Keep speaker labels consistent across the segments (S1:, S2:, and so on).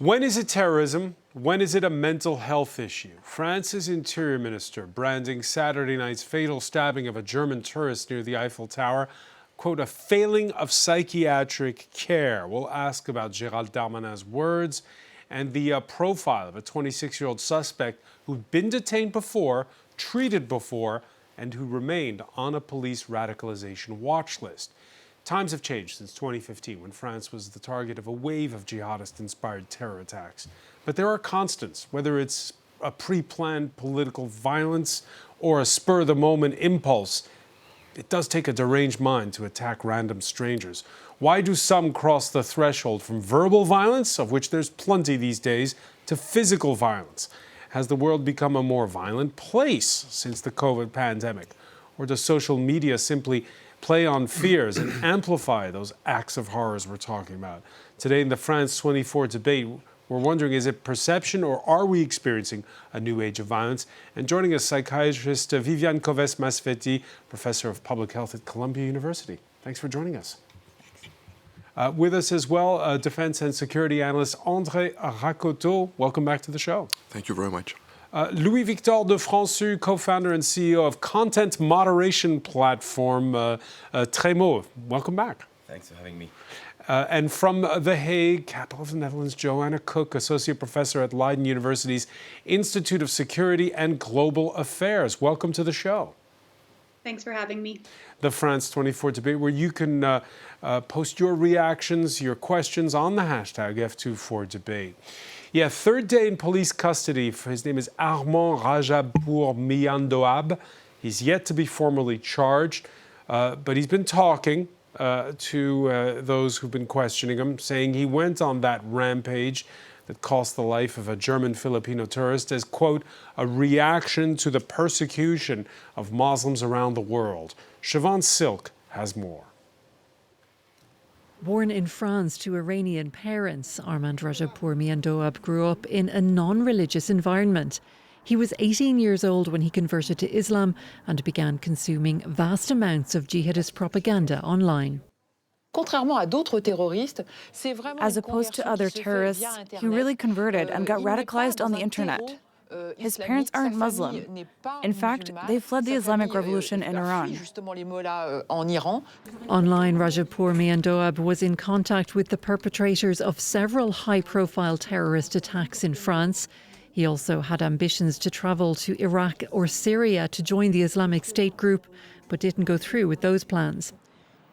S1: When is it terrorism? When is it a mental health issue? France's Interior Minister branding Saturday night's fatal stabbing of a German tourist near the Eiffel Tower, quote, a failing of psychiatric care. We'll ask about Gérald Darmanin's words and the profile of a 26-year-old suspect who'd been detained before, treated before, and who remained on a police radicalization watch list. Times have changed since 2015, when France was the target of a wave of jihadist-inspired terror attacks. But there are constants, whether it's a pre-planned political violence or a spur-of-the-moment impulse. It does take a deranged mind to attack random strangers. Why do some cross the threshold from verbal violence, of which there's plenty these days, to physical violence? Has the world become a more violent place since the COVID pandemic? Or does social media simply play on fears and amplify those acts of horrors we're talking about? Today in the France 24 debate, we're wondering, is it perception or are we experiencing a new age of violence? And joining us, psychiatrist Viviane Coves-Masfetti, professor of public health at Columbia University. Thanks for joining us. With us as well, defense and security analyst André Rakoto. Welcome back to the show.
S2: Thank you very much.
S1: Louis Victor de Françu, co-founder and CEO of content moderation platform Tremo. Welcome back.
S3: Thanks for having me.
S1: And from The Hague, capital of the Netherlands, Joanna Cook, associate professor at Leiden University's Institute of Security and Global Affairs. Welcome to the show.
S4: Thanks for having me.
S1: The France 24 debate, where you can post your reactions, your questions on the hashtag F24debate. Yeah, third day in police custody. His name is Armand Rajapour Miandoab. He's yet to be formally charged, but he's been talking to those who've been questioning him, saying he went on that rampage that cost the life of a German-Filipino tourist as, quote, a reaction to the persecution of Muslims around the world. Siobhan Silk has more.
S5: Born in France to Iranian parents, Armand Rajapour Miandoab grew up in a non-religious environment. He was 18 years old when he converted to Islam and began consuming vast amounts of jihadist propaganda online.
S6: As opposed to other terrorists, he really converted and got radicalized on the internet. His parents aren't Muslim. In fact, they fled the Islamic Revolution in Iran.
S5: Online, Rajapour Miandoab was in contact with the perpetrators of several high-profile terrorist attacks in France. He also had ambitions to travel to Iraq or Syria to join the Islamic State group, but didn't go through with those plans.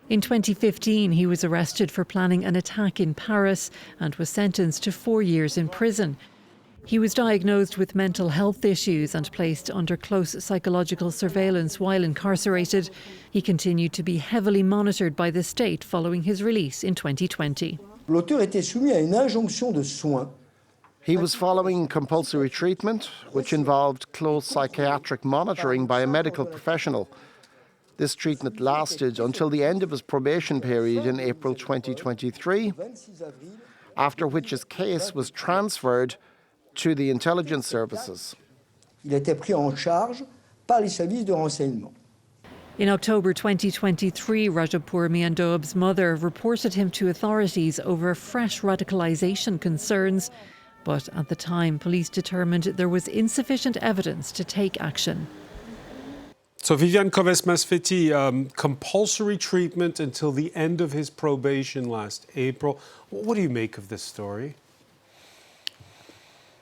S5: In 2015, he was arrested for planning an attack in Paris and was sentenced to 4 years in prison. He was diagnosed with mental health issues and placed under close psychological surveillance while incarcerated. He continued to be heavily monitored by the state following his release in 2020.
S7: He was following compulsory treatment, which involved close psychiatric monitoring by a medical professional. This treatment lasted until the end of his probation period in April 2023, after which his case was transferred to the intelligence services.
S5: In October 2023, Rajapour Miandoab's mother reported him to authorities over fresh radicalisation concerns. But at the time, police determined there was insufficient evidence to take action.
S1: So Viviane Coves-Masfetti, compulsory treatment until the end of his probation last April. What do you make of this story?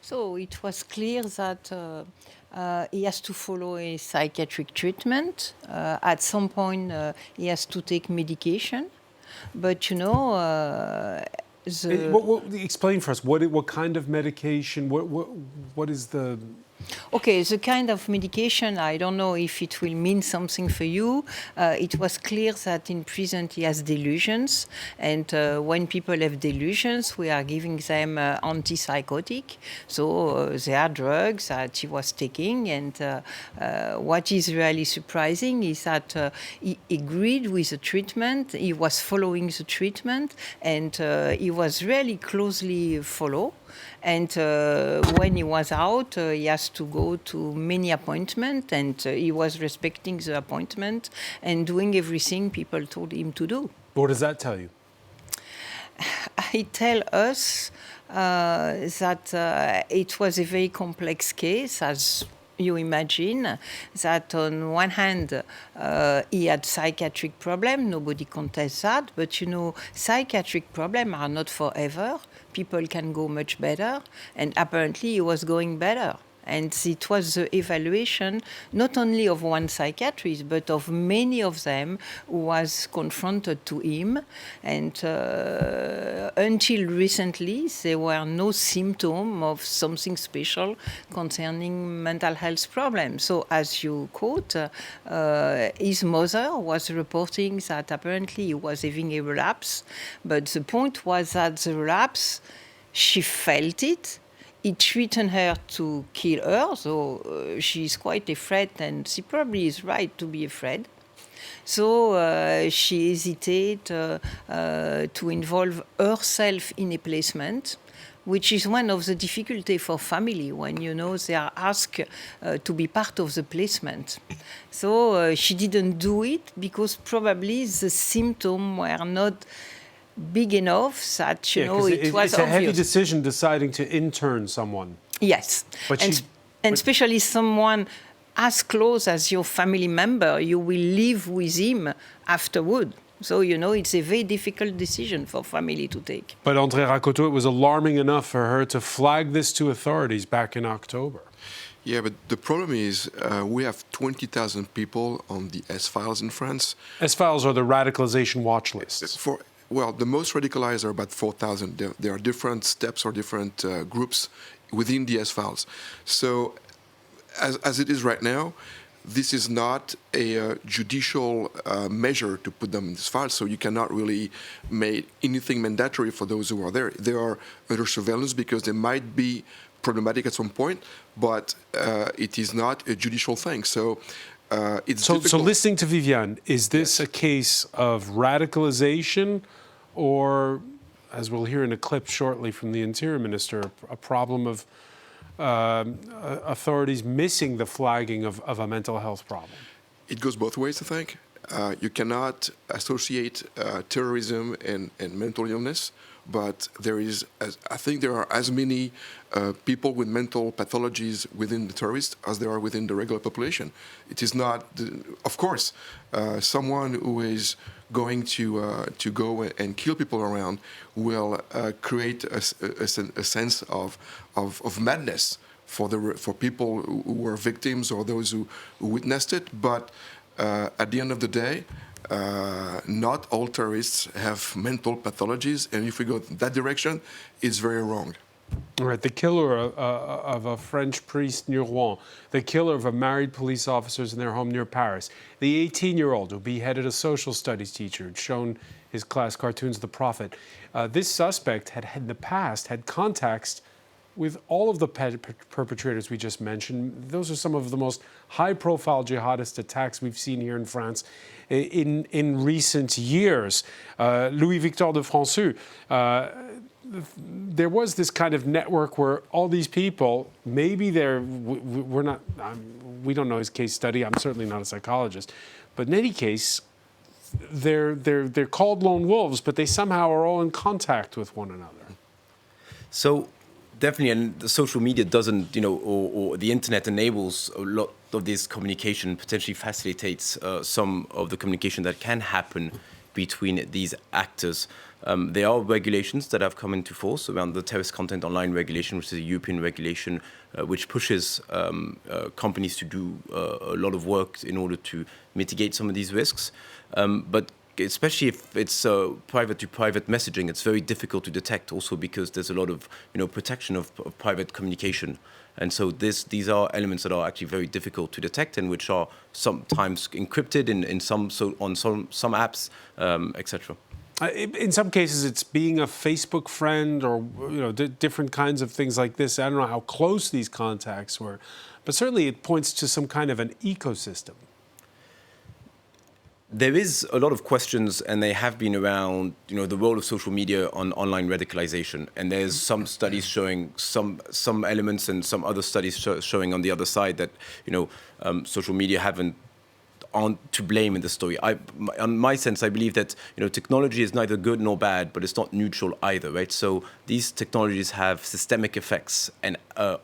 S8: So it was clear that he has to follow a psychiatric treatment. At some point, he has to take medication. But, you know...
S1: explain for us, what kind of medication, what is the...
S8: Okay, the kind of medication, I don't know if it will mean something for you. It was clear that in prison he has delusions, and when people have delusions, we are giving them antipsychotic. So there are drugs that he was taking, and what is really surprising is that he agreed with the treatment, he was following the treatment, and he was really closely followed. And when he was out, he has to go to many appointments, and he was respecting the appointment and doing everything people told him to do.
S1: What does that tell you?
S8: It tells us that it was a very complex case, as you imagine, that on one hand, he had psychiatric problem, nobody contests that, but you know, psychiatric problems are not forever. People can go much better, and apparently he was going better. And it was the evaluation not only of one psychiatrist, but of many of them who was confronted to him. And until recently, there were no symptoms of something special concerning mental health problems. So as you quote, his mother was reporting that apparently he was having a relapse. But the point was that the relapse, she felt it. It threatened her to kill her, so she's quite afraid, and she probably is right to be afraid. So she hesitated to involve herself in a placement, which is one of the difficulties for family when, you know, they are asked to be part of the placement. So she didn't do it because probably the symptoms were not big enough that, you know, it was
S1: it's a
S8: obvious.
S1: heavy decision deciding to intern someone.
S8: Yes,
S1: But
S8: and especially someone as close as your family member, you will live with him afterward. So, you know, it's a very difficult decision for family to take.
S1: But André Rakoto, it was alarming enough for her to flag this to authorities back in October.
S2: Yeah, but the problem is we have 20,000 people on the S-Files in France.
S1: S-Files are the radicalization watch lists.
S2: Well, the most radicalized are about 4,000. There are different steps or different groups within the S-Files. So as it is right now, this is not a judicial measure to put them in this file, so you cannot really make anything mandatory for those who are there. There are under surveillance because they might be problematic at some point, but it is not a judicial thing. So it's difficult.
S1: So listening to Viviane, is this a case of radicalization or, as we'll hear in a clip shortly from the Interior Minister, a problem of authorities missing the flagging of a mental health problem?
S2: It goes both ways, I think. You cannot associate terrorism and mental illness, but I think there are as many people with mental pathologies within the terrorists as there are within the regular population. It is not, of course, someone who is going to go and kill people around will create a sense of madness for people who are victims or those who witnessed it. But at the end of the day, not all terrorists have mental pathologies, and if we go that direction, it's very wrong.
S1: All right, the killer of a French priest near Rouen, the killer of a married police officers in their home near Paris, the 18-year-old who beheaded a social studies teacher who'd shown his class cartoons of the Prophet. This suspect had in the past had contacts with all of the perpetrators we just mentioned. Those are some of the most high-profile jihadist attacks we've seen here in France in recent years. Louis-Victor de François, there was this kind of network where all these people, maybe we don't know his case study, I'm certainly not a psychologist, but in any case, they're called lone wolves, but they somehow are all in contact with one another.
S3: So definitely, and the social media doesn't, or the internet enables a lot of this communication, potentially facilitates some of the communication that can happen between these actors. There are regulations that have come into force around the terrorist content online regulation, which is a European regulation which pushes companies to do a lot of work in order to mitigate some of these risks. But especially if it's private-to-private messaging, it's very difficult to detect also because there's a lot of protection of private communication. And so these are elements that are actually very difficult to detect and which are sometimes encrypted on some apps, etc.
S1: In some cases, it's being a Facebook friend or different kinds of things like this. I don't know how close these contacts were, but certainly it points to some kind of an ecosystem.
S3: There is a lot of questions, and they have been around, the role of social media on online radicalization. And there's some studies showing some elements, and some other studies showing on the other side that social media aren't to blame in the story. On my sense, I believe that technology is neither good nor bad, but it's not neutral either, right? So these technologies have systemic effects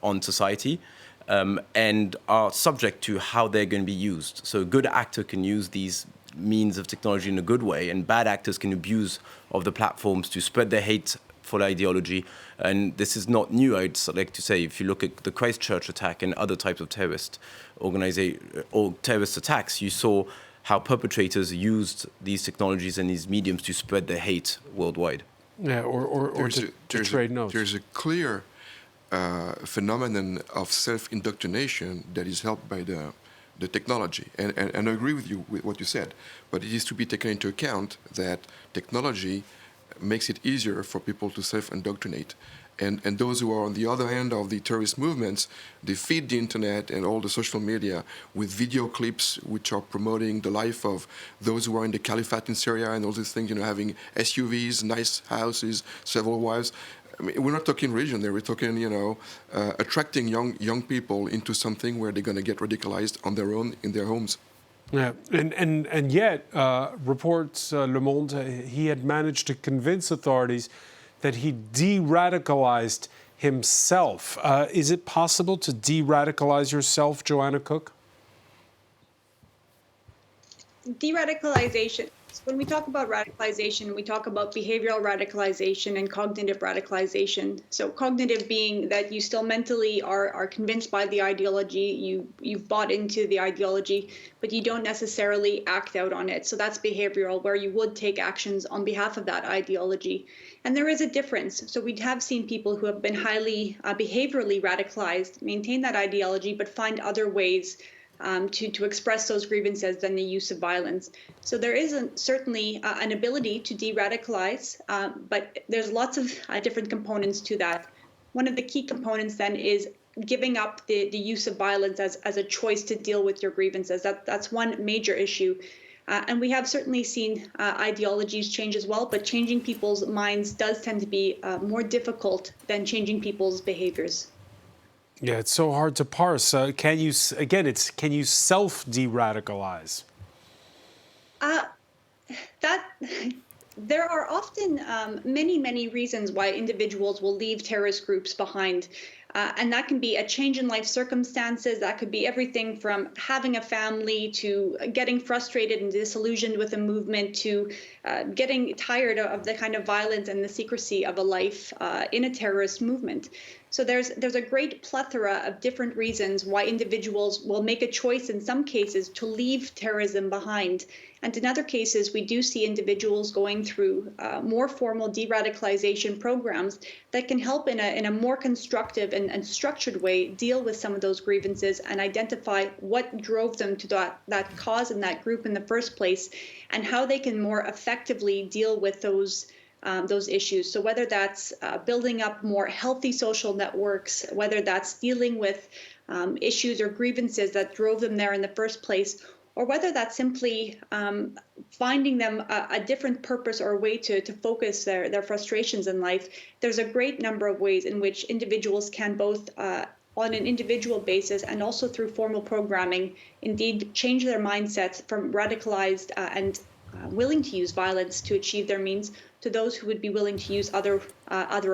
S3: on society and are subject to how they're going to be used. So a good actor can use these means of technology in a good way, and bad actors can abuse of the platforms to spread their hate for the ideology. And this is not new, I'd like to say. If you look at the Christchurch attack and other types of terrorist attacks, you saw how perpetrators used these technologies and these mediums to spread their hate worldwide.
S1: Yeah, or to trade notes.
S2: There's a clear phenomenon of self-indoctrination that is helped by the technology. And I agree with you with what you said, but it is to be taken into account that technology makes it easier for people to self-indoctrinate. And those who are on the other end of the terrorist movements, they feed the internet and all the social media with video clips which are promoting the life of those who are in the caliphate in Syria and all these things, having SUVs, nice houses, several wives. I mean, we're not talking religion there. We're talking, attracting young people into something where they're going to get radicalized on their own in their homes.
S1: Yeah, and yet, reports Le Monde, he had managed to convince authorities that he de-radicalized himself. Is it possible to de-radicalize yourself, Joanna Cook?
S4: De-radicalization. When we talk about radicalization, we talk about behavioral radicalization and cognitive radicalization. So cognitive being that you still mentally are convinced by the ideology, you've bought into the ideology, but you don't necessarily act out on it. So that's behavioral, where you would take actions on behalf of that ideology. And there is a difference. So we have seen people who have been highly behaviorally radicalized maintain that ideology, but find other ways to express those grievances than the use of violence. So there is certainly an ability to de-radicalize, but there's lots of different components to that. One of the key components then is giving up the use of violence as a choice to deal with your grievances. That's one major issue. And we have certainly seen ideologies change as well, but changing people's minds does tend to be more difficult than changing people's behaviors.
S1: Yeah, it's so hard to parse. Can you self-de-radicalize?
S4: There are often many reasons why individuals will leave terrorist groups behind. And that can be a change in life circumstances. That could be everything from having a family to getting frustrated and disillusioned with a movement to getting tired of the kind of violence and the secrecy of a life in a terrorist movement. So there's a great plethora of different reasons why individuals will make a choice in some cases to leave terrorism behind. And in other cases, we do see individuals going through more formal de-radicalization programs that can help in a more constructive and structured way deal with some of those grievances and identify what drove them to that cause and that group in the first place, and how they can more effectively deal with those issues. So whether that's building up more healthy social networks, whether that's dealing with issues or grievances that drove them there in the first place, or whether that's simply finding them a different purpose or a way to focus their frustrations in life, there's a great number of ways in which individuals can both on an individual basis and also through formal programming, indeed change their mindsets from radicalized and willing to use violence to achieve their means to those who would be willing to use other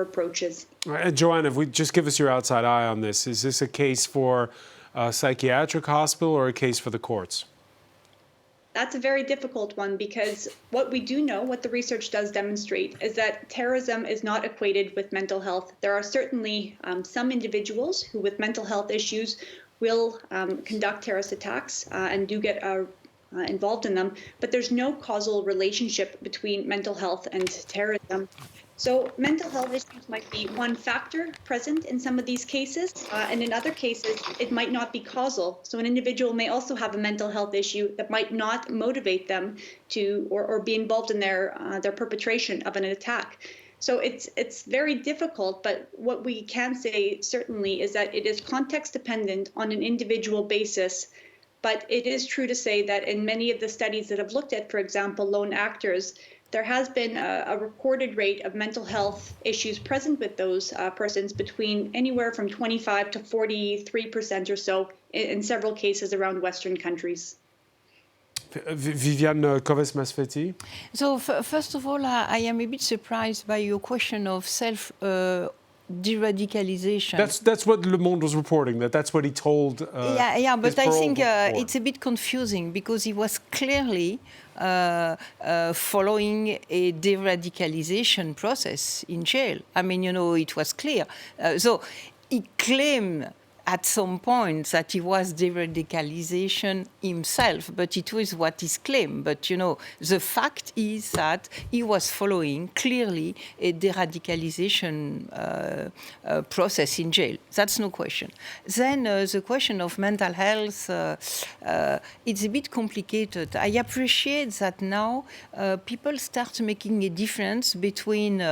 S4: approaches.
S1: And Joanna, if we just give us your outside eye on this, is this a case for a psychiatric hospital or a case for the courts?
S4: That's a very difficult one, because what we do know, what the research does demonstrate, is that terrorism is not equated with mental health. There are certainly some individuals who with mental health issues will conduct terrorist attacks and do get involved in them, but there's no causal relationship between mental health and terrorism. So mental health issues might be one factor present in some of these cases, and in other cases, it might not be causal. So an individual may also have a mental health issue that might not motivate them to or be involved in their perpetration of an attack. So it's very difficult, but what we can say certainly is that it is context dependent on an individual basis. But it is true to say that in many of the studies that have looked at, for example, lone actors, there has been a recorded rate of mental health issues present with those persons between anywhere from 25 to 43% or so in several cases around Western countries.
S1: Viviane Coves-Masfetti?
S8: So first of all, I am a bit surprised by your question of deradicalization.
S1: That's what Le Monde was reporting. That's what he told.
S8: But I think
S1: board.
S8: it's a bit confusing because he was clearly following a deradicalization process in jail. I mean, it was clear. So he claimed at some point that he was deradicalization himself, but it was what is claimed. But, the fact is that he was following clearly a deradicalization process in jail. That's no question. Then the question of mental health, it's a bit complicated. I appreciate that now people start making a difference between,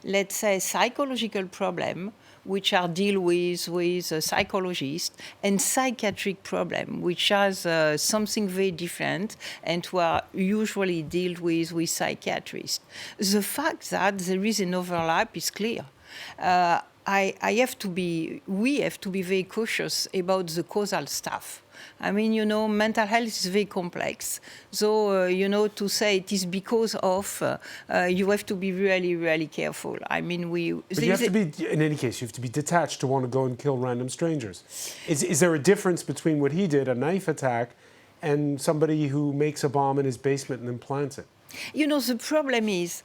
S8: let's say, psychological problem, which are dealt with a psychologist, and psychiatric problem, which has something very different and were usually dealt with psychiatrists. The fact that there is an overlap is clear. We have to be very cautious about the causal stuff. I mean, mental health is very complex. So, to say it is because of, you have to be really, really careful. I mean,
S1: But you have to be, in any case, you have to be detached to want to go and kill random strangers. Is there a difference between what he did, a knife attack, and somebody who makes a bomb in his basement and then plants it?
S8: The problem is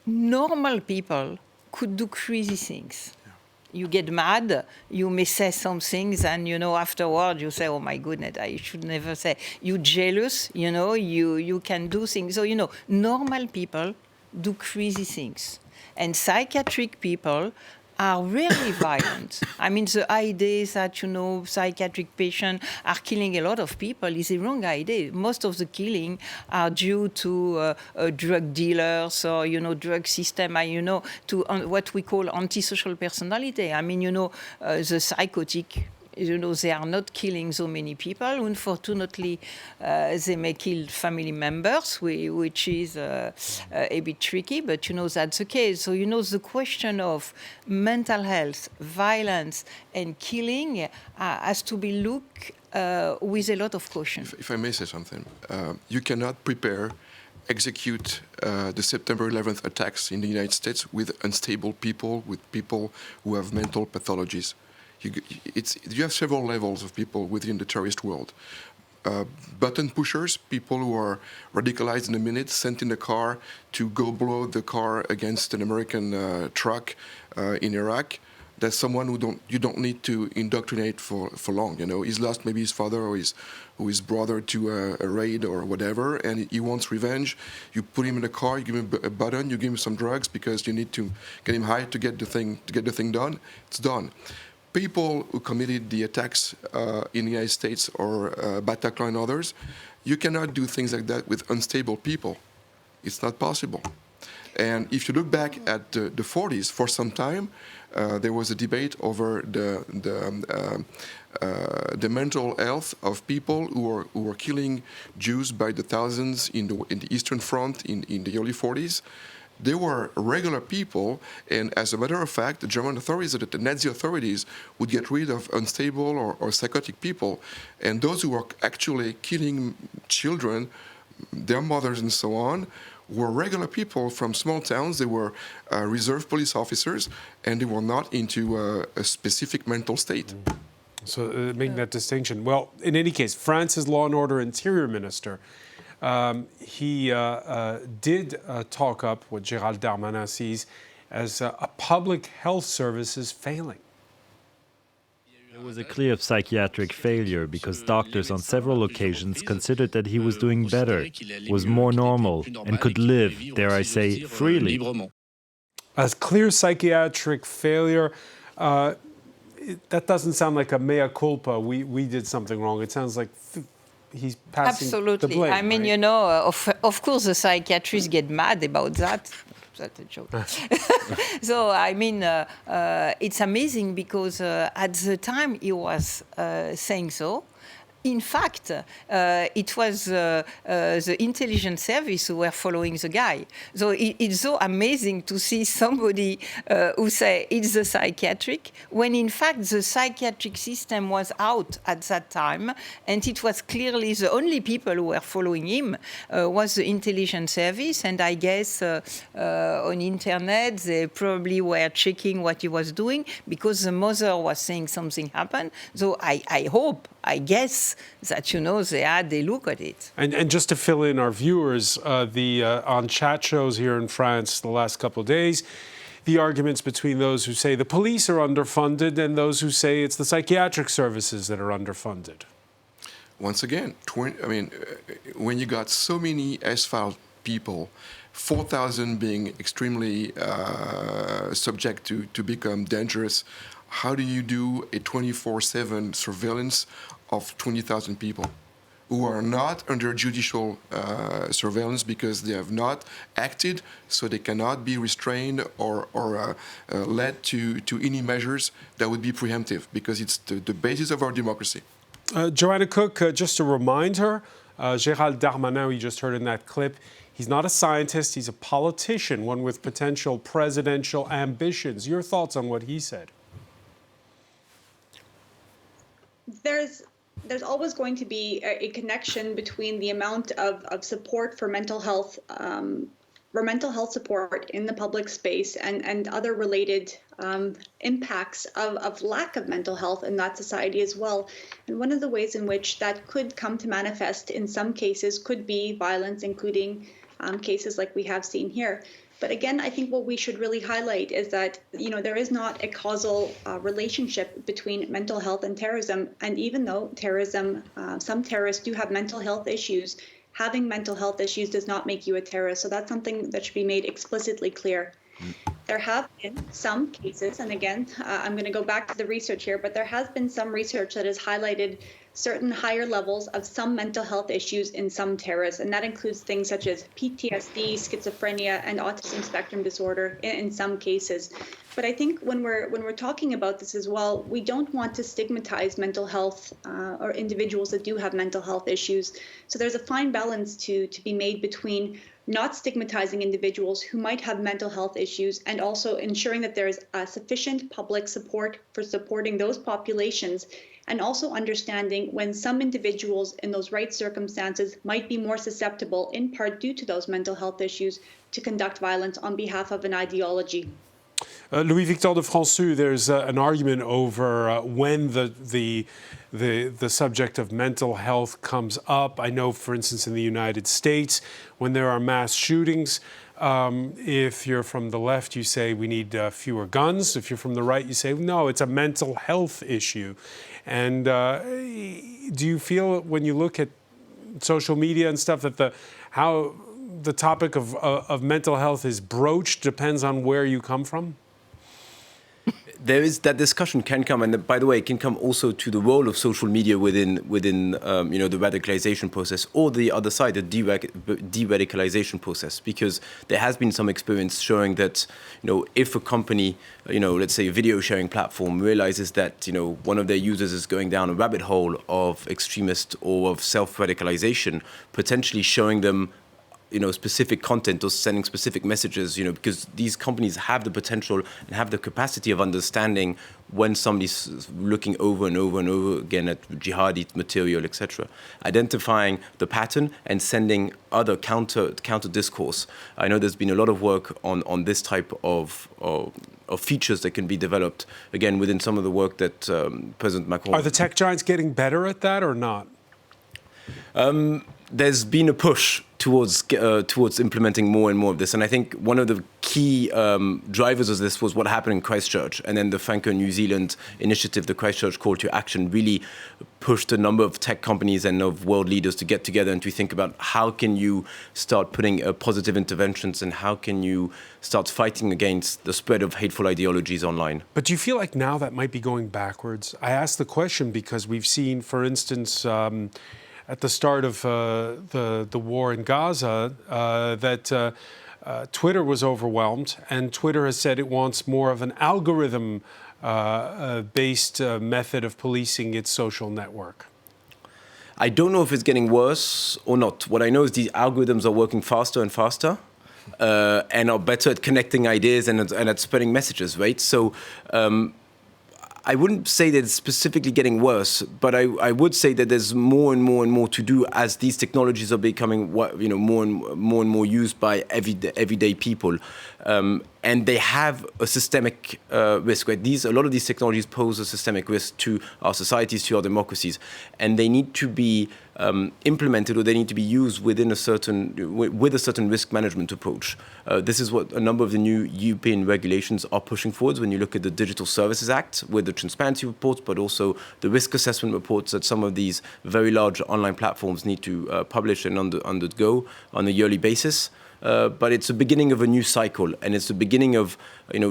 S8: normal people could do crazy things. You get mad, you may say some things, and, afterward you say, oh, my goodness, I should never say. You're jealous, you can do things. So, normal people do crazy things. And psychiatric people are really violent. I mean, the idea that, psychiatric patients are killing a lot of people is a wrong idea. Most of the killing are due to drug dealers or, drug system, to what we call antisocial personality. I mean, the psychotic, they are not killing so many people. Unfortunately, they may kill family members, which is a bit tricky, but, that's the case. So, the question of mental health, violence, and killing has to be looked with a lot of caution.
S2: If I may say something, you cannot execute the September 11th attacks in the United States with unstable people, with people who have mental pathologies. You have several levels of people within the terrorist world. Button pushers, people who are radicalized in a minute, sent in a car to go blow the car against an American truck in Iraq. That's someone you don't need to indoctrinate for long. He's lost maybe his father or his brother to a raid or whatever, and he wants revenge. You put him in a car, you give him a button, you give him some drugs because you need to get him high to get the thing done. It's done. People who committed the attacks in the United States or Bataclan and others, you cannot do things like that with unstable people. It's not possible. And if you look back at the 40s, for some time, there was a debate over the mental health of people who were killing Jews by the thousands in the Eastern Front in the early 40s. They were regular people, and as a matter of fact, the German authorities, the Nazi authorities, would get rid of unstable or psychotic people. And those who were actually killing children, their mothers and so on, were regular people from small towns. They were reserve police officers, and they were not into a specific mental state.
S1: So making that distinction. Well, in any case, France's Law and Order Interior Minister, he did talk up what Gérald Darmanin sees as a public health services failing.
S9: There was a clear psychiatric failure because doctors on several occasions considered that he was doing better, was more normal, and could live, dare I say, freely.
S1: A clear psychiatric failure, that doesn't sound like a mea culpa, we did something wrong. It sounds like he's passing the blame.
S8: I mean,
S1: right?
S8: of course the psychiatrists get mad about that. That's a joke. So, I mean, it's amazing because at the time he was saying so, in fact, it was the intelligence service who were following the guy. So it's so amazing to see somebody who say it's the psychiatric, when in fact the psychiatric system was out at that time, and it was clearly the only people who were following him was the intelligence service. And I guess on internet they probably were checking what he was doing because the mother was saying something happened. So I guess that, they had a look at it.
S1: And just to fill in our viewers, on chat shows here in France the last couple of days, the arguments between those who say the police are underfunded and those who say it's the psychiatric services that are underfunded.
S2: Once again, when you got so many asphalt people, 4,000 being extremely subject to become dangerous, how do you do a 24/7 surveillance of 20,000 people who are not under judicial surveillance because they have not acted, so they cannot be restrained or led to any measures that would be preemptive, because it's the basis of our democracy.
S1: Joanna Cook, just to remind her, Gérald Darmanin, you just heard in that clip, he's not a scientist, he's a politician, one with potential presidential ambitions. Your thoughts on what he said?
S4: There's always going to be a connection between the amount of support for mental health support in the public space and other related impacts of lack of mental health in that society as well. And one of the ways in which that could come to manifest in some cases could be violence, including cases like we have seen here. But again, I think what we should really highlight is that, there is not a causal relationship between mental health and terrorism. And even though terrorism, some terrorists do have mental health issues, having mental health issues does not make you a terrorist. So that's something that should be made explicitly clear. There have been some cases, and again, I'm going to go back to the research here, but there has been some research that has highlighted certain higher levels of some mental health issues in some terrorists, and that includes things such as PTSD, schizophrenia, and autism spectrum disorder in some cases. But I think when we're talking about this as well, we don't want to stigmatize mental health or individuals that do have mental health issues. So there's a fine balance to be made between not stigmatizing individuals who might have mental health issues and also ensuring that there is sufficient public support for supporting those populations, and also understanding when some individuals in those right circumstances might be more susceptible, in part due to those mental health issues, to conduct violence on behalf of an ideology.
S1: Louis Victor de François, there's an argument over when the subject of mental health comes up. I know, for instance, in the United States, when there are mass shootings, if you're from the left, you say we need fewer guns. If you're from the right, you say, no, it's a mental health issue. And do you feel, when you look at social media and stuff, that how the topic of mental health is broached depends on where you come from?
S3: There is that discussion can come, and by the way, it can come also to the role of social media within the radicalization process, or the other side, the deradicalization process, because there has been some experience showing that if a company, let's say a video sharing platform, realizes that one of their users is going down a rabbit hole of extremist or of self-radicalization, potentially showing them specific content or sending specific messages, because these companies have the potential and have the capacity of understanding when somebody's looking over and over and over again at jihadi material, etc., identifying the pattern and sending other counter discourse. I know there's been a lot of work on this type of features that can be developed, again, within some of the work that President Macron...
S1: Are the tech giants getting better at that or not?
S3: There's been a push towards implementing more and more of this. And I think one of the key drivers of this was what happened in Christchurch. And then the Franco New Zealand initiative, the Christchurch Call to Action, really pushed a number of tech companies and of world leaders to get together and to think about how can you start putting positive interventions and how can you start fighting against the spread of hateful ideologies online.
S1: But do you feel like now that might be going backwards? I ask the question because we've seen, for instance, at the start of the war in Gaza, that Twitter was overwhelmed, and Twitter has said it wants more of an algorithm-based method of policing its social network.
S3: I don't know if it's getting worse or not. What I know is these algorithms are working faster and faster and are better at connecting ideas and at spreading messages, right? So I wouldn't say that it's specifically getting worse, but I would say that there's more and more to do as these technologies are becoming more and more used by everyday people, and they have a systemic risk. Right? A lot of these technologies pose a systemic risk to our societies, to our democracies, and they need to be implemented, or they need to be used with a certain risk management approach. This is what a number of the new European regulations are pushing forwards. When you look at the Digital Services Act, with the transparency reports, but also the risk assessment reports that some of these very large online platforms need to publish and undergo on a yearly basis. But it's the beginning of a new cycle, and it's the beginning of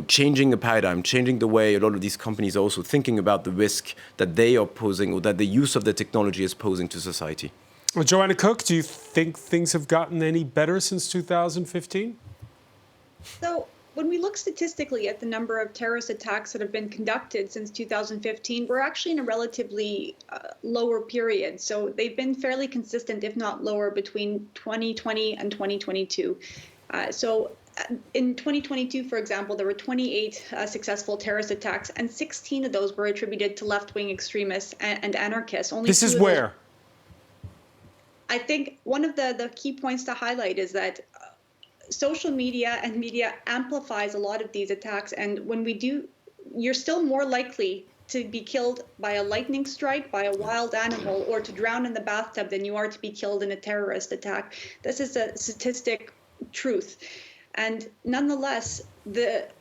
S3: changing the paradigm, changing the way a lot of these companies are also thinking about the risk that they are posing, or that the use of the technology is posing to society.
S1: Well, Joanna Cook, do you think things have gotten any better since 2015?
S4: So when we look statistically at the number of terrorist attacks that have been conducted since 2015, we're actually in a relatively lower period. So they've been fairly consistent, if not lower, between 2020 and 2022. In 2022, for example, there were 28 successful terrorist attacks, and 16 of those were attributed to left-wing extremists and anarchists. Only
S1: this is where?
S4: I think one of the key points to highlight is that social media and media amplifies a lot of these attacks. And when we do, you're still more likely to be killed by a lightning strike, by a wild animal, or to drown in the bathtub than you are to be killed in a terrorist attack. This is a statistic truth. And nonetheless,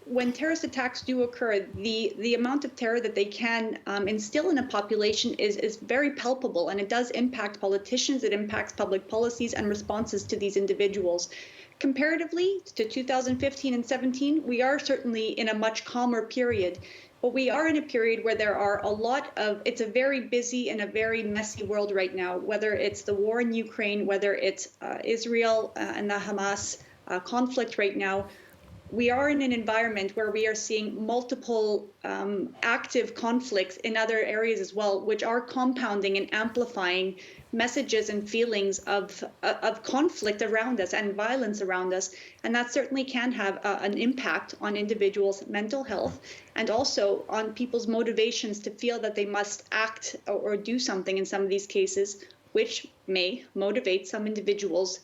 S4: when terrorist attacks do occur, the amount of terror that they can instill in a population is very palpable, and it does impact politicians, it impacts public policies and responses to these individuals. Comparatively to 2015 and 17, we are certainly in a much calmer period, but we are in a period where there are it's a very busy and a very messy world right now, whether it's the war in Ukraine, whether it's Israel and the Hamas conflict right now. We are in an environment where we are seeing multiple active conflicts in other areas as well, which are compounding and amplifying messages and feelings of conflict around us and violence around us. And that certainly can have an impact on individuals' mental health and also on people's motivations to feel that they must act or do something in some of these cases, which may motivate some individuals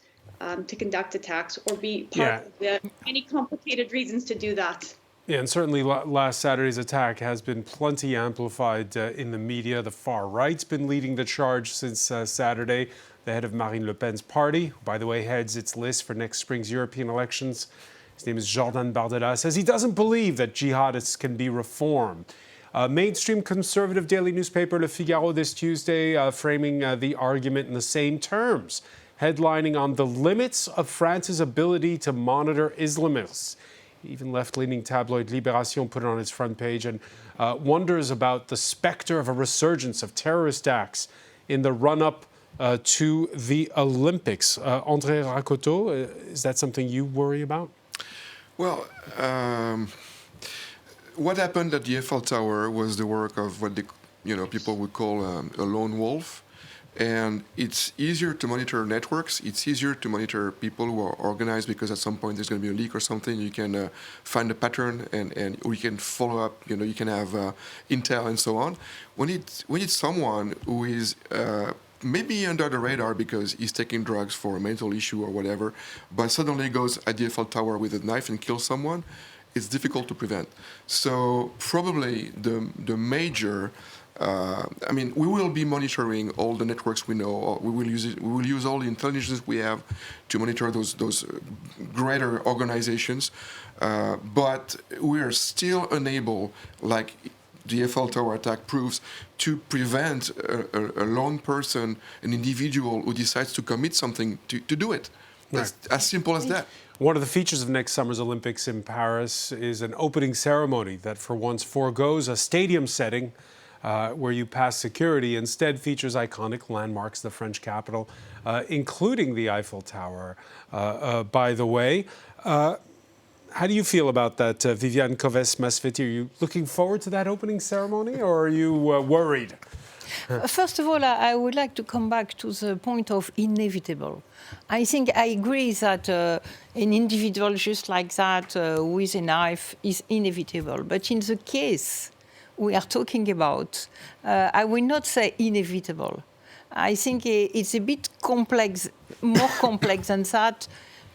S4: to conduct attacks or be part of the many complicated reasons to do that.
S1: Yeah, and certainly last Saturday's attack has been plenty amplified in the media. The far right's been leading the charge since Saturday. The head of Marine Le Pen's party, who, by the way, heads its list for next spring's European elections, his name is Jordan Bardella, says he doesn't believe that jihadists can be reformed. Mainstream conservative daily newspaper Le Figaro this Tuesday framing the argument in the same terms, headlining on the limits of France's ability to monitor Islamists. Even left-leaning tabloid Libération put it on its front page and wonders about the specter of a resurgence of terrorist acts in the run-up to the Olympics. André Racoteau, is that something you worry about?
S2: Well, what happened at the Eiffel Tower was the work of what people would call a lone wolf. And it's easier to monitor networks. It's easier to monitor people who are organized because at some point there's going to be a leak or something. You can find a pattern and or you can follow up. You can have intel and so on. When it's someone who is maybe under the radar because he's taking drugs for a mental issue or whatever, but suddenly goes at the Eiffel Tower with a knife and kills someone, it's difficult to prevent. So probably the major. We will be monitoring all the networks we know. We will use all the intelligence we have to monitor those greater organizations. But we are still unable, like the Eiffel Tower attack proves, to prevent a lone person, an individual who decides to commit something to do it. That's as simple as that.
S1: One of the features of next summer's Olympics in Paris is an opening ceremony that for once forgoes a stadium setting where you pass security, instead features iconic landmarks, the French capital, including the Eiffel Tower, by the way. How do you feel about that, Viviane Coves-Masfetti? Are you looking forward to that opening ceremony, or are you worried
S8: First of all, I would like to come back to the point of inevitable. I think I agree that an individual just like that with a knife is inevitable. But in the case we are talking about, I will not say inevitable. I think it's a bit complex, more complex than that,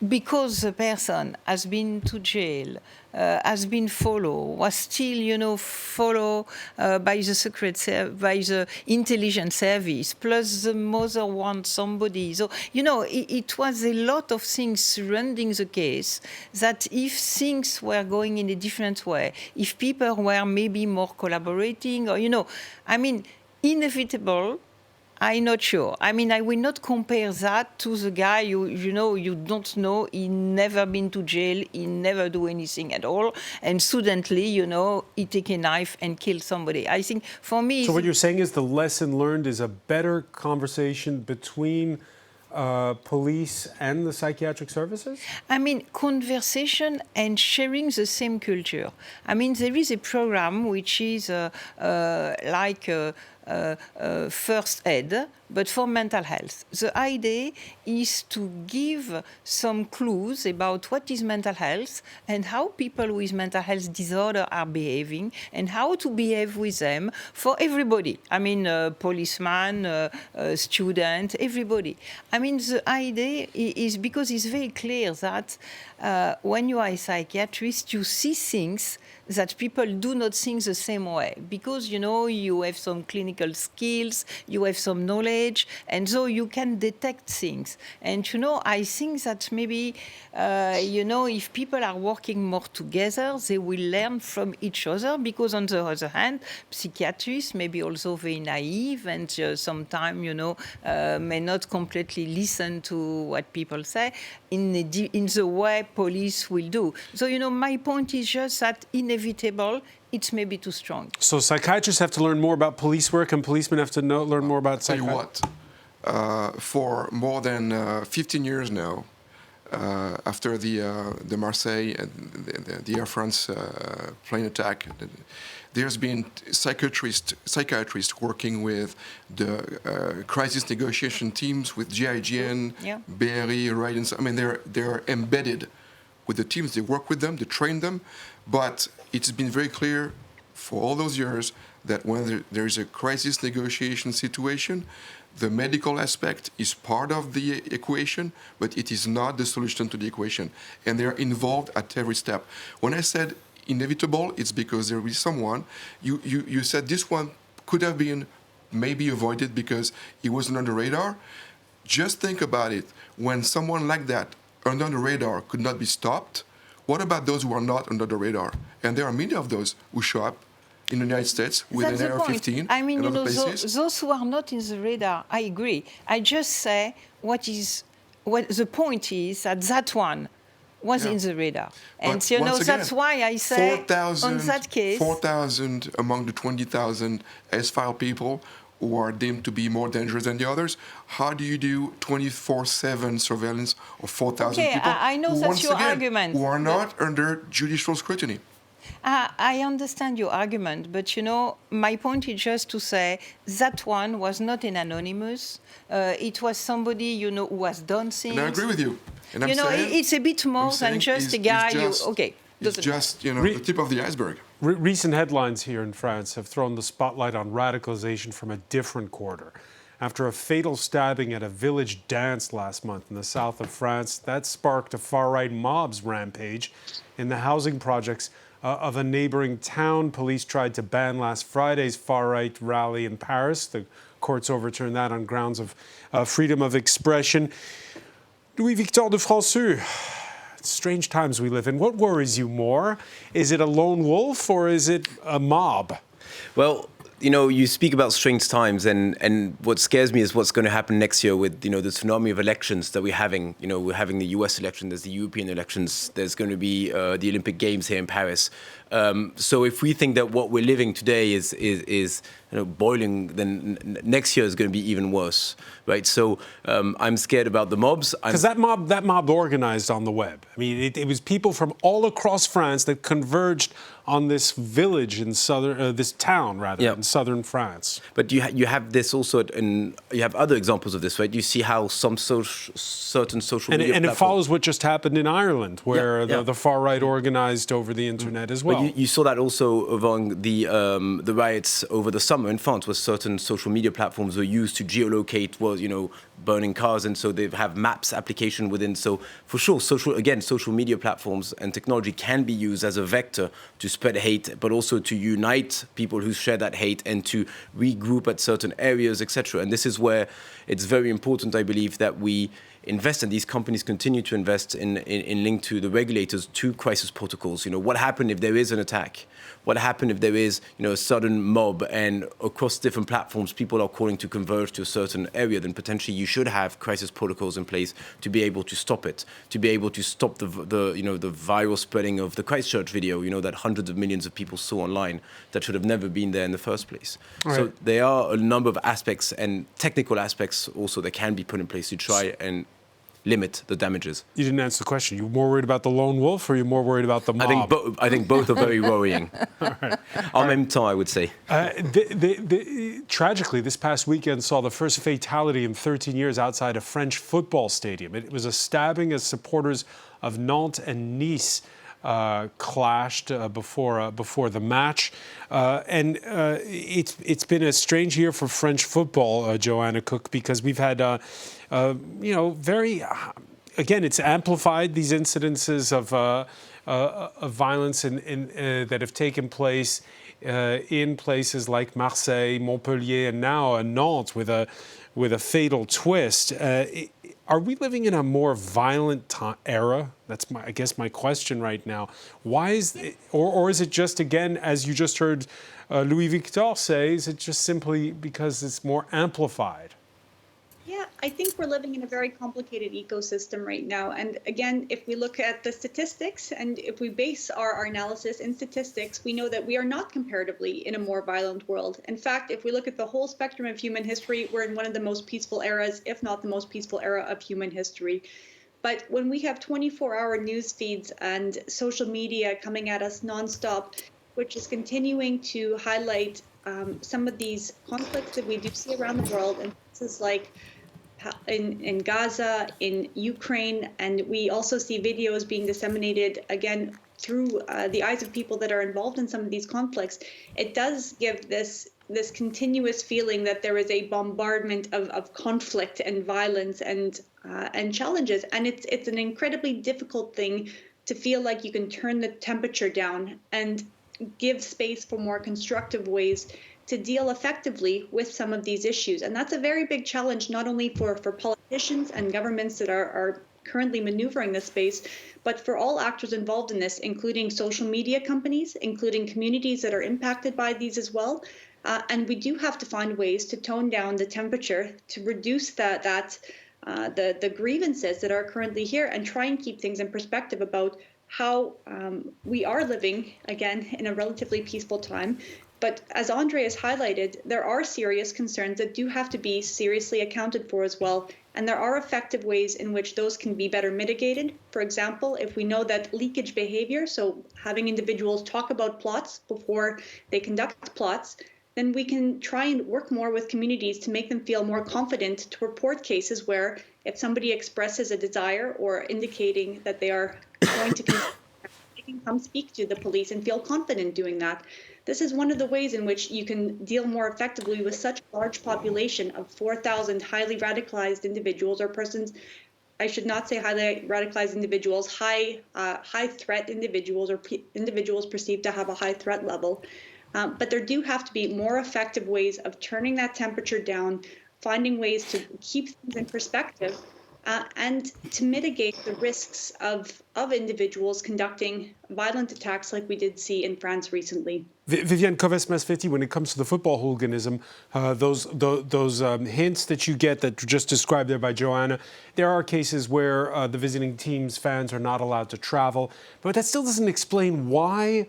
S8: because the person has been to jail, has been followed, was still, followed by the by the intelligence service, plus the mother wants somebody. So, it was a lot of things surrounding the case that if things were going in a different way, if people were maybe more collaborating, or, inevitable, I'm not sure. I will not compare that to the guy you don't know, he never been to jail, he never do anything at all, and suddenly, he take a knife and kill somebody. I think for me...
S1: So what you're saying is the lesson learned is a better conversation between police and the psychiatric services?
S8: Conversation and sharing the same culture. There is a program which is first aid, but for mental health. The idea is to give some clues about what is mental health and how people with mental health disorder are behaving and how to behave with them for everybody. Policeman, student, everybody. The idea is because it's very clear that when you are a psychiatrist, you see things that people do not think the same way because, you have some clinical skills, you have some knowledge, and so you can detect things. And, I think that maybe, if people are working more together, they will learn from each other because, on the other hand, psychiatrists may be also very naive and sometimes, may not completely listen to what people say in the way police will do. So, my point is just that inevitable, it's maybe too strong.
S1: So psychiatrists have to learn more about police work and policemen have to learn more about psychiatry?
S2: I'll tell you what, for more than 15 years now, after the Marseille and the Air France plane attack, there's been psychiatrists working with the crisis negotiation teams with GIGN, BRI, right? They're embedded with the teams. They work with them, they train them, but it's been very clear for all those years that when there is a crisis negotiation situation, the medical aspect is part of the equation, but it is not the solution to the equation. And they're involved at every step. When I said inevitable, it's because there is someone, you said this one could have been maybe avoided because it wasn't on the radar. Just think about it. When someone like that under the radar could not be stopped, what about those who are not under the radar? And there are many of those who show up in the United States with an AR-15 and other places.
S8: Those who are not in the radar, I agree. I just say what the point is that one was in the radar. And that's why I say
S2: 4,000,
S8: on that case...
S2: 4,000 among the 20,000 S-file people who are deemed to be more dangerous than the others. How do you do 24/7 surveillance of 4,000 people?
S8: I know that's your argument.
S2: Who are not under judicial scrutiny?
S8: I understand your argument, but my point is just to say that one was not an anonymous. It was somebody who has done things.
S2: And I agree with you. And
S8: it's a bit more than just a guy.
S2: It's just the tip of the iceberg.
S1: Recent headlines here in France have thrown the spotlight on radicalization from a different quarter. After a fatal stabbing at a village dance last month in the south of France, that sparked a far-right mob's rampage in the housing projects of a neighboring town. Police tried to ban last Friday's far-right rally in Paris. The courts overturned that on grounds of freedom of expression. Louis-Victor de Franceux, strange times we live in. What worries you more? Is it a lone wolf or is it a mob?
S3: Well, you speak about strange times, and what scares me is what's going to happen next year with, the tsunami of elections that we're having. We're having the US election, there's the European elections, there's going to be the Olympic Games here in Paris. So if we think that what we're living today is boiling, then next year is going to be even worse, right? So I'm scared about the mobs.
S1: Because that mob organized on the web. I mean, it was people from all across France that converged on this village in this town in southern France.
S3: But you have this also, and you have other examples of this, right? You see how some certain social media
S1: and it follows what just happened in Ireland, where the far right organized over the internet as well.
S3: But you saw that also among the riots over the summer in France, where certain social media platforms were used to geolocate, burning cars, and so they have maps application within. So for sure, social media platforms and technology can be used as a vector to spread hate, but also to unite people who share that hate and to regroup at certain areas, etc. And this is where it's very important, I believe, that we invest, and these companies continue to invest in link to the regulators to crisis protocols. What happened if there is an attack? What happened if there is, a sudden mob and across different platforms people are calling to converge to a certain area? Then potentially you should have crisis protocols in place to be able to stop it, to be able to stop the viral spreading of the Christchurch video, that hundreds of millions of people saw online that should have never been there in the first place. Right. So there are a number of aspects and technical aspects also that can be put in place to try and limit the damages.
S1: You didn't answer the question. You more worried about the lone wolf, or you more worried about the mob?
S3: I think both are very worrying. En même temps, I would say.
S1: Tragically, this past weekend saw the first fatality in 13 years outside a French football stadium. It was a stabbing as supporters of Nantes and Nice clashed before the match, and it's been a strange year for French football, Joanna Cook, because we've had again, it's amplified these incidences of violence that have taken place in places like Marseille, Montpellier, and now Nantes with a fatal twist. Are we living in a more violent era? That's I guess my question right now. Why is or is it just, again, as you just heard Louis Victor say, is it just simply because it's more amplified?
S4: Yeah, I think we're living in a very complicated ecosystem right now. And again, if we look at the statistics and if we base our analysis in statistics, we know that we are not comparatively in a more violent world. In fact, if we look at the whole spectrum of human history, we're in one of the most peaceful eras, if not the most peaceful era of human history. But when we have 24-hour news feeds and social media coming at us nonstop, which is continuing to highlight some of these conflicts that we do see around the world, and places like in Gaza, in Ukraine, and we also see videos being disseminated, again, through the eyes of people that are involved in some of these conflicts, it does give this continuous feeling that there is a bombardment of conflict and violence and challenges. And it's an incredibly difficult thing to feel like you can turn the temperature down and give space for more constructive ways to deal effectively with some of these issues. And that's a very big challenge, not only for politicians and governments that are currently maneuvering this space, but for all actors involved in this, including social media companies, including communities that are impacted by these as well. And we do have to find ways to tone down the temperature, to reduce the grievances that are currently here, and try and keep things in perspective about how we are living, again, in a relatively peaceful time. But as Andre has highlighted, there are serious concerns that do have to be seriously accounted for as well. And there are effective ways in which those can be better mitigated. For example, if we know that leakage behavior, so having individuals talk about plots before they conduct plots, then we can try and work more with communities to make them feel more confident to report cases where if somebody expresses a desire or indicating that they are going to they can come speak to the police and feel confident doing that. This is one of the ways in which you can deal more effectively with such a large population of 4,000 highly radicalized individuals, or persons, I should not say highly radicalized individuals, high threat individuals, or individuals perceived to have a high threat level. But there do have to be more effective ways of turning that temperature down, finding ways to keep things in perspective, and to mitigate the risks of individuals conducting violent attacks like we did see in France recently.
S1: Viviane Coves-Masfetti, when it comes to the football hooliganism, those hints that you get that just described there by Joanna, there are cases where the visiting team's fans are not allowed to travel, but that still doesn't explain why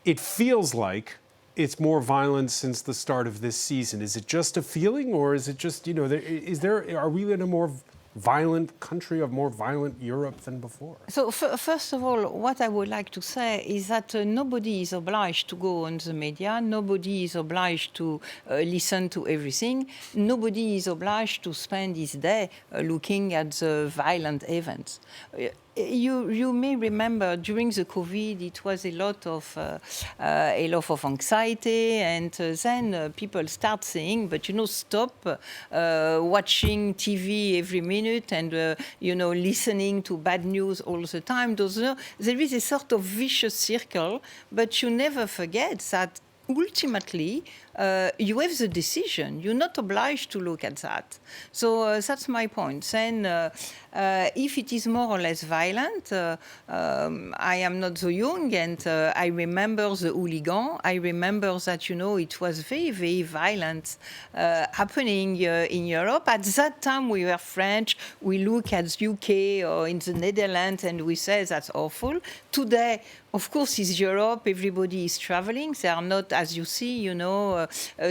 S1: it feels like it's more violent since the start of this season. Is it just a feeling, or is it just, are we in a more violent country, of more violent Europe than before?
S8: So first of all, what I would like to say is that nobody is obliged to go on the media. Nobody is obliged to listen to everything. Nobody is obliged to spend his day looking at the violent events. You may remember during the COVID, it was a lot of anxiety, and then people start saying, but stop watching TV every minute and listening to bad news all the time. There is a sort of vicious circle, but you never forget that ultimately, you have the decision. You're not obliged to look at that. So that's my point. Then, if it is more or less violent, I am not so young, and I remember the hooligan. I remember that, it was very, very violent happening in Europe. At that time, we were French. We look at UK or in the Netherlands, and we say that's awful. Today, of course, it's Europe. Everybody is traveling. They are not, as you see,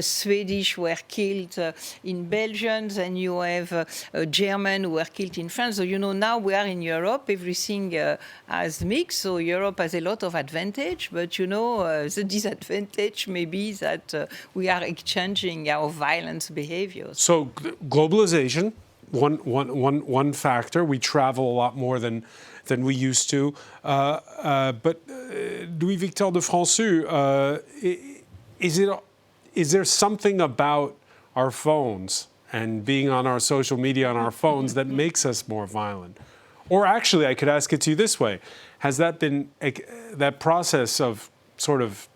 S8: Swedish were killed in Belgium, and you have German who were killed in France. So, now we are in Europe. Everything has mixed. So Europe has a lot of advantage, but, the disadvantage may be that we are exchanging our violence behaviors.
S1: So globalization, one factor. We travel a lot more than we used to. But Louis-Victor de Franceux, is there something about our phones and being on our social media on our phones that makes us more violent? Or actually, I could ask it to you this way. Has that been, that process of sort of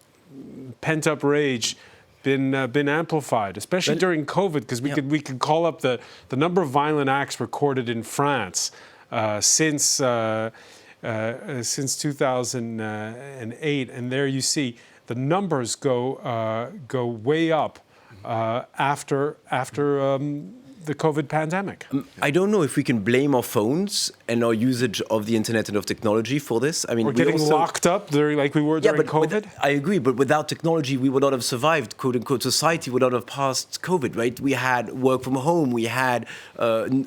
S1: pent-up rage been amplified, especially during COVID? Because we could call up the number of violent acts recorded in France since 2008, and there you see the numbers go way up after the COVID pandemic.
S3: I don't know if we can blame our phones and our usage of the internet and of technology for this. I mean,
S1: we're getting locked up like we were during COVID.
S3: I agree, but without technology, we would not have survived. "Quote unquote," society would not have passed COVID. Right? We had work from home. We had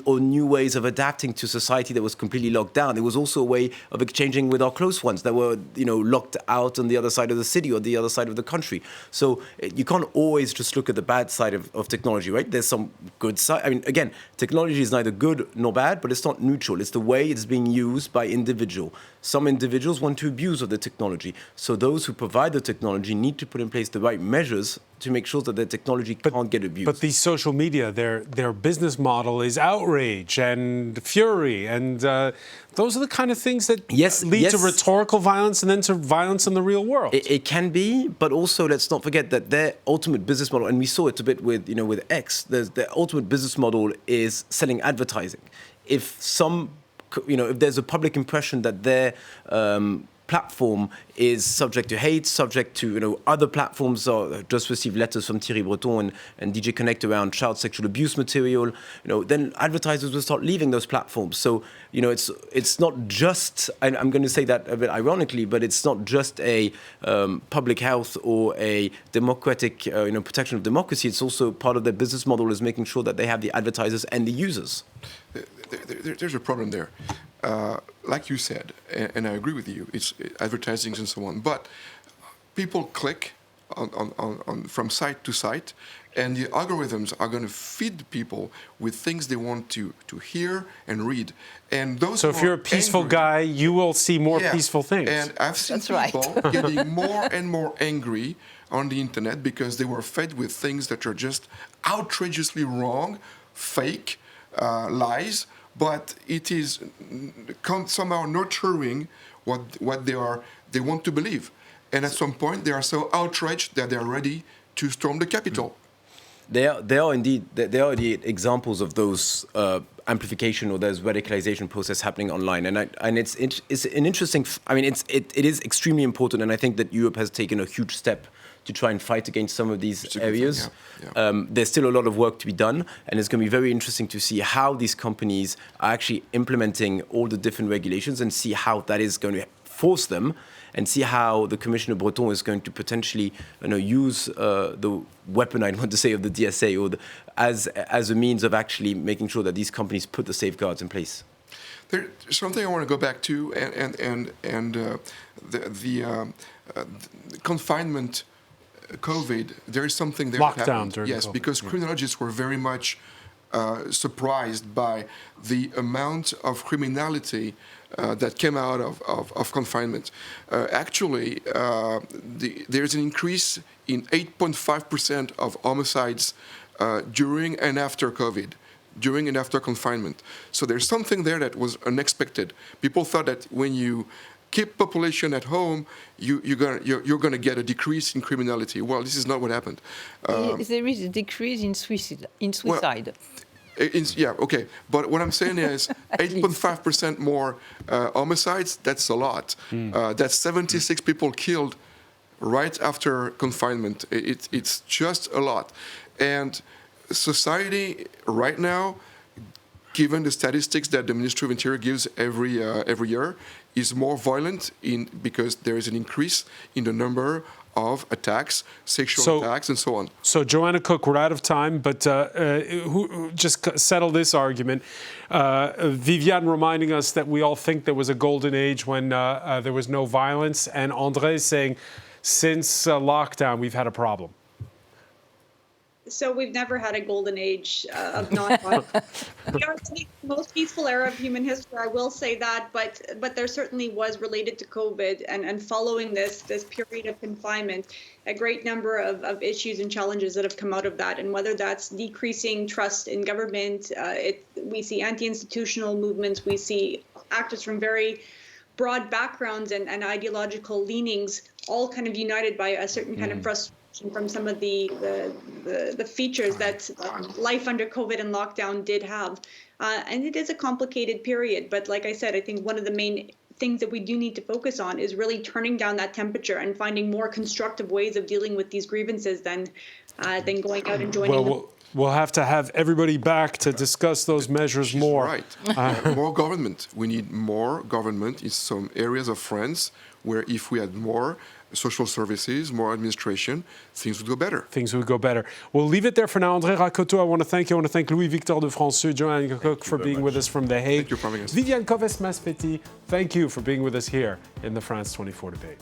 S3: new ways of adapting to society that was completely locked down. It was also a way of exchanging with our close ones that were, locked out on the other side of the city or the other side of the country. So you can't always just look at the bad side of technology, right? There's some good side. I mean, again, technology is neither good nor bad, but it's not neutral. It's the way it's being used by individuals. Some individuals want to abuse of the technology. So those who provide the technology need to put in place the right measures to make sure that the technology can't get abused.
S1: But these social media, their business model is outrage and fury, and those are the kind of things that lead to rhetorical violence and then to violence in the real world.
S3: It can be, but also let's not forget that their ultimate business model, and we saw it a bit with X, their ultimate business model is selling advertising. If if there's a public impression that their platform is subject to hate, subject to, other platforms just received letters from Thierry Breton and DJ Connect around child sexual abuse material, then advertisers will start leaving those platforms. So, it's not just, and I'm going to say that a bit ironically, but it's not just a public health or a democratic, protection of democracy. It's also part of their business model is making sure that they have the advertisers and the users.
S2: There's a problem there. Like you said, and I agree with you, it's advertising and so on, but people click on from site to site, and the algorithms are going to feed people with things they want to hear and read. And those.
S1: So if you're a peaceful guy, you will see more peaceful things.
S2: And I've seen people getting more and more angry on the internet because they were fed with things that are just outrageously wrong, fake, lies. But it is somehow nurturing what they want to believe. And at some point, they are so outraged that they are ready to storm the Capitol.
S3: There are indeed the examples of those amplification or those radicalization process happening online, and it's an interesting. I mean, it is extremely important, and I think that Europe has taken a huge step to try and fight against some of these areas. There's still a lot of work to be done, and it's going to be very interesting to see how these companies are actually implementing all the different regulations and see how that is going to force them and see how the Commissioner Breton is going to potentially use the weapon, I want to say, of the DSA or as a means of actually making sure that these companies put the safeguards in place.
S2: There's something I want to go back to, and the confinement, COVID. There is something there.
S1: Lockdown during
S2: yes,
S1: COVID,
S2: because criminologists were very much surprised by the amount of criminality that came out of confinement. Actually, there's an increase in 8.5% of homicides during and after COVID. During and after confinement. So there's something there that was unexpected. People thought that when you keep population at home, you're going to get a decrease in criminality. Well, this is not what happened.
S8: There is a decrease in suicide.
S2: Yeah, okay. But what I'm saying is 8.5% more homicides, that's a lot. That's 76 people killed right after confinement. It's just a lot. And society right now, given the statistics that the Ministry of Interior gives every year, is more violent because there is an increase in the number of attacks, sexual attacks, and so on.
S1: So, Joanna Cook, we're out of time, but just settle this argument. Viviane reminding us that we all think there was a golden age when there was no violence, and André saying since lockdown we've had a problem.
S4: So we've never had a golden age of non-violence. We are in the most peaceful era of human history, I will say that, but there certainly was, related to COVID and following this period of confinement, a great number of issues and challenges that have come out of that. And whether that's decreasing trust in government, we see anti-institutional movements, we see actors from very broad backgrounds and ideological leanings, all kind of united by a certain kind of frustration from some of the features that life under COVID and lockdown did have. And it is a complicated period. But like I said, I think one of the main things that we do need to focus on is really turning down that temperature and finding more constructive ways of dealing with these grievances than going out and joining them.
S1: We'll have to have everybody back to discuss those measures more.
S2: Right. More government. We need more government in some areas of France where if we had more social services, more administration, things would go better.
S1: Things would go better. We'll leave it there for now. André Rakoto, I want to thank you. I want to thank Louis-Victor de Franceux, Joanna Cook for being with us from The Hague.
S2: Thank you for having us.
S1: Viviane Coves-Maspetti, thank you for being with us here in the France 24 debate.